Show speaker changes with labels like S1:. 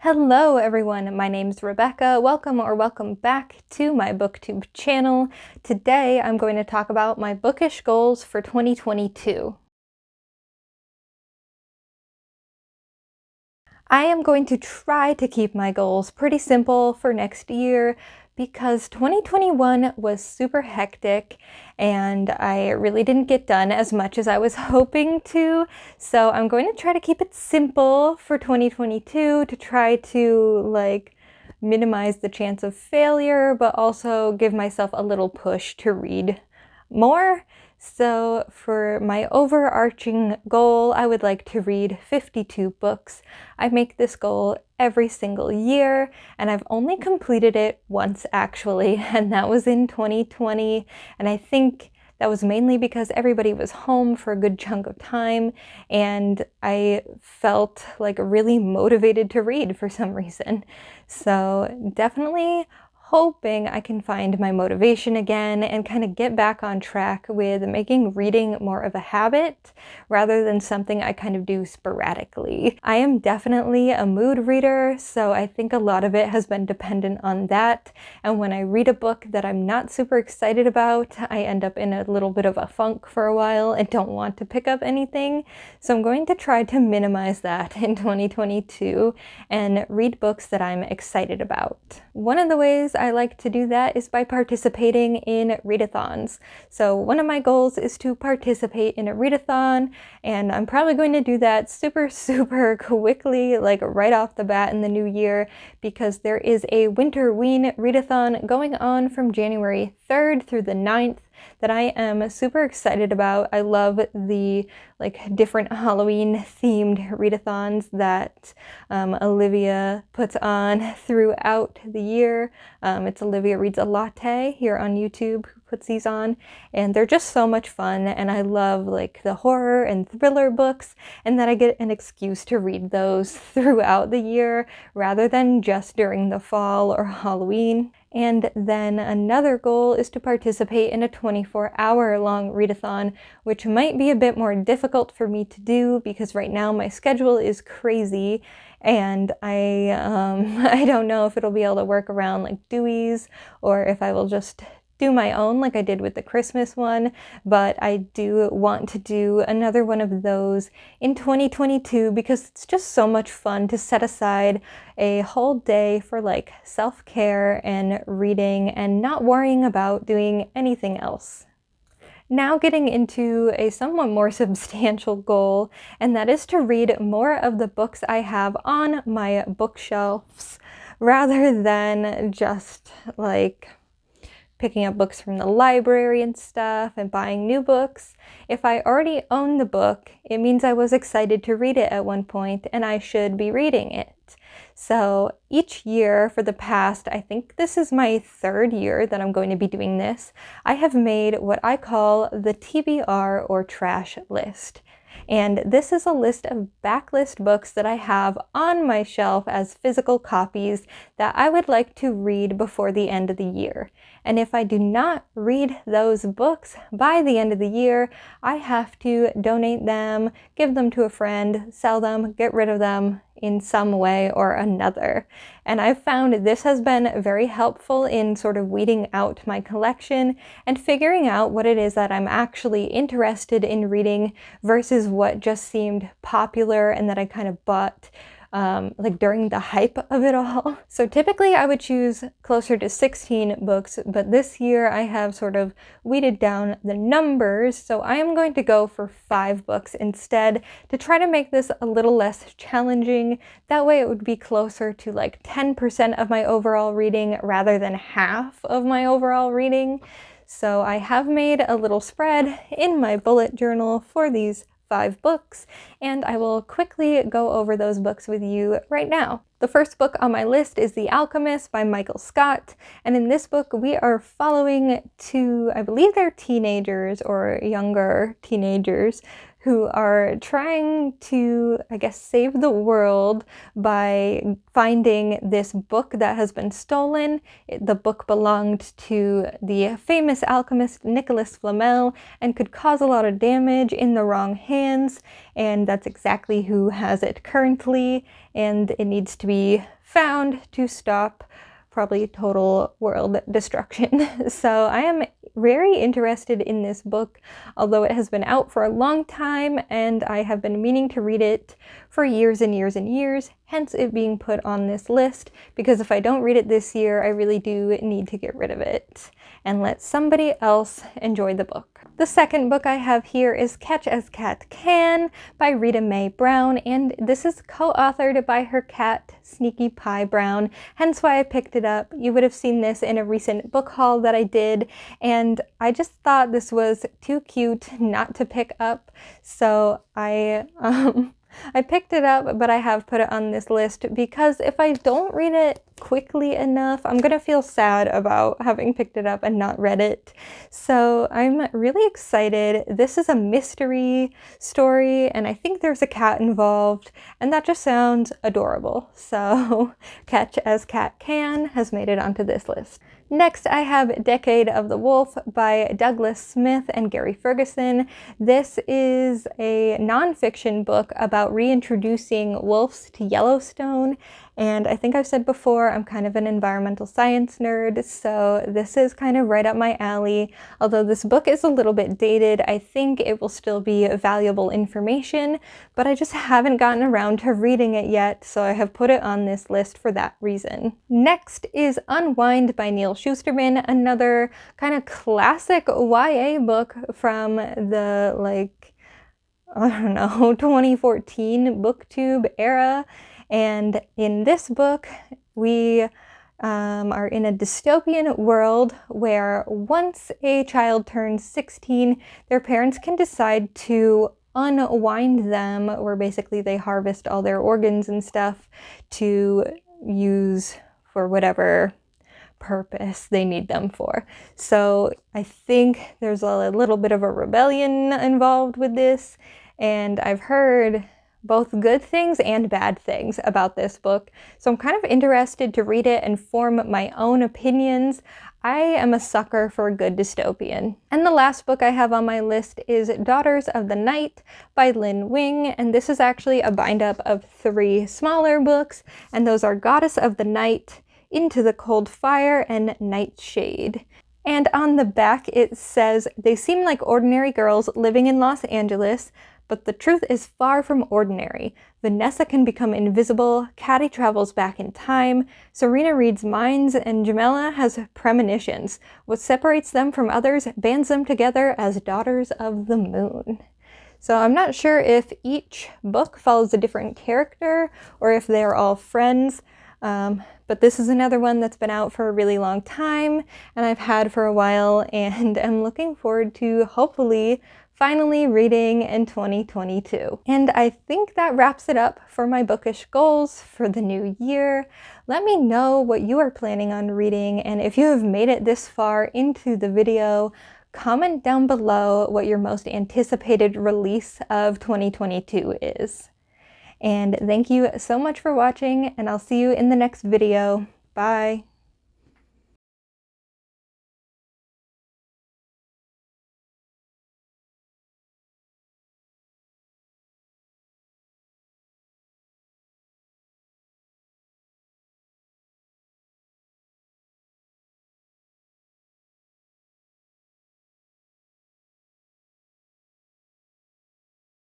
S1: Hello everyone, my name's Rebecca. Welcome back to my BookTube channel. Today I'm going to talk about my bookish goals for 2022. I am going to try to keep my goals pretty simple for next year because 2021 was super hectic and I really didn't get done as much as I was hoping to. So I'm going to try to keep it simple for 2022 to try to minimize the chance of failure, but also give myself a little push to read more. So for my overarching goal, I would like to read 52 books. I make this goal every single year, and I've only completed it once actually, and that was in 2020. And I think that was mainly because everybody was home for a good chunk of time, and I felt really motivated to read for some reason. So definitely hoping I can find my motivation again and kind of get back on track with making reading more of a habit rather than something I kind of do sporadically. I am definitely a mood reader, so I think a lot of it has been dependent on that. And when I read a book that I'm not super excited about, I end up in a little bit of a funk for a while and don't want to pick up anything. So I'm going to try to minimize that in 2022 and read books that I'm excited about. One of the ways I like to do that is by participating in readathons. So one of my goals is to participate in a readathon, and I'm probably going to do that super quickly, right off the bat in the new year, because there is a Winterween readathon going on from January 3rd through the 9th that I am super excited about. I love the different Halloween themed readathons that Olivia puts on throughout the year. It's Olivia Reads a Latte here on YouTube who puts these on, and they're just so much fun, and I love the horror and thriller books, and that I get an excuse to read those throughout the year rather than just during the fall or Halloween. And then another goal is to participate in a 24-hour long readathon, which might be a bit more difficult for me to do because right now my schedule is crazy, and I don't know if it'll be able to work around Dewey's or if I will just do my own like I did with the Christmas one, but I do want to do another one of those in 2022 because it's just so much fun to set aside a whole day for self-care and reading and not worrying about doing anything else. Now getting into a somewhat more substantial goal, and that is to read more of the books I have on my bookshelves rather than just picking up books from the library and stuff and buying new books. If I already own the book, it means I was excited to read it at one point and I should be reading it. So each year for the past, I think this is my third year that I'm going to be doing this, I have made what I call the TBR or trash list. And this is a list of backlist books that I have on my shelf as physical copies that I would like to read before the end of the year. And if I do not read those books by the end of the year, I have to donate them, give them to a friend, sell them, get rid of them in some way or another. And I've found this has been very helpful in sort of weeding out my collection and figuring out what it is that I'm actually interested in reading versus what just seemed popular and that I kind of bought during the hype of it all. So typically I would choose closer to 16 books, but this year I have sort of weeded down the numbers, so I am going to go for 5 books instead to try to make this a little less challenging. That way it would be closer to 10% of my overall reading rather than half of my overall reading. So I have made a little spread in my bullet journal for these 5 books, and I will quickly go over those books with you right now. The first book on my list is The Alchemist by Michael Scott, and in this book we are following two, I believe they're teenagers or younger teenagers, who are trying to, I guess, save the world by finding this book that has been stolen. The book belonged to the famous alchemist Nicholas Flamel and could cause a lot of damage in the wrong hands, and that's exactly who has it currently, and it needs to be found to stop probably total world destruction. So I am very interested in this book, although it has been out for a long time and I have been meaning to read it for years and years and years, hence it being put on this list, because if I don't read it this year, I really do need to get rid of it and let somebody else enjoy the book. The second book I have here is Catch as Cat Can by Rita Mae Brown, and this is co-authored by her cat, Sneaky Pie Brown, hence why I picked it up. You would have seen this in a recent book haul that I did, and I just thought this was too cute not to pick up, so I picked it up, but I have put it on this list because if I don't read it quickly enough, I'm gonna feel sad about having picked it up and not read it. So I'm really excited. This is a mystery story, and I think there's a cat involved, and that just sounds adorable. So Catch as Cat Can has made it onto this list. Next, I have Decade of the Wolf by Douglas Smith and Gary Ferguson. This is a nonfiction book about reintroducing wolves to Yellowstone, and I think I've said before, I'm kind of an environmental science nerd, so this is kind of right up my alley. Although this book is a little bit dated, I think it will still be valuable information, but I just haven't gotten around to reading it yet, so I have put it on this list for that reason. Next is Unwind by Neil Shusterman, another kind of classic YA book from the, I don't know, 2014 BookTube era. And in this book, we are in a dystopian world where once a child turns 16, their parents can decide to unwind them, where basically they harvest all their organs and stuff to use for whatever purpose they need them for. So I think there's a little bit of a rebellion involved with this, and I've heard both good things and bad things about this book, so I'm kind of interested to read it and form my own opinions. I am a sucker for a good dystopian. And the last book I have on my list is Daughters of the Night by Lynn Wing, and this is actually a bind-up of 3 smaller books, and those are Goddess of the Night, Into the Cold Fire, and Nightshade. And on the back it says, "They seem like ordinary girls living in Los Angeles, but the truth is far from ordinary. Vanessa can become invisible, Caddy travels back in time, Serena reads minds, and Jamela has premonitions. What separates them from others bands them together as Daughters of the Moon." So I'm not sure if each book follows a different character or if they're all friends, but this is another one that's been out for a really long time and I've had for a while, and I'm looking forward to hopefully finally reading in 2022. And I think that wraps it up for my bookish goals for the new year. Let me know what you are planning on reading, and if you have made it this far into the video, comment down below what your most anticipated release of 2022 is. And thank you so much for watching, and I'll see you in the next video. Bye!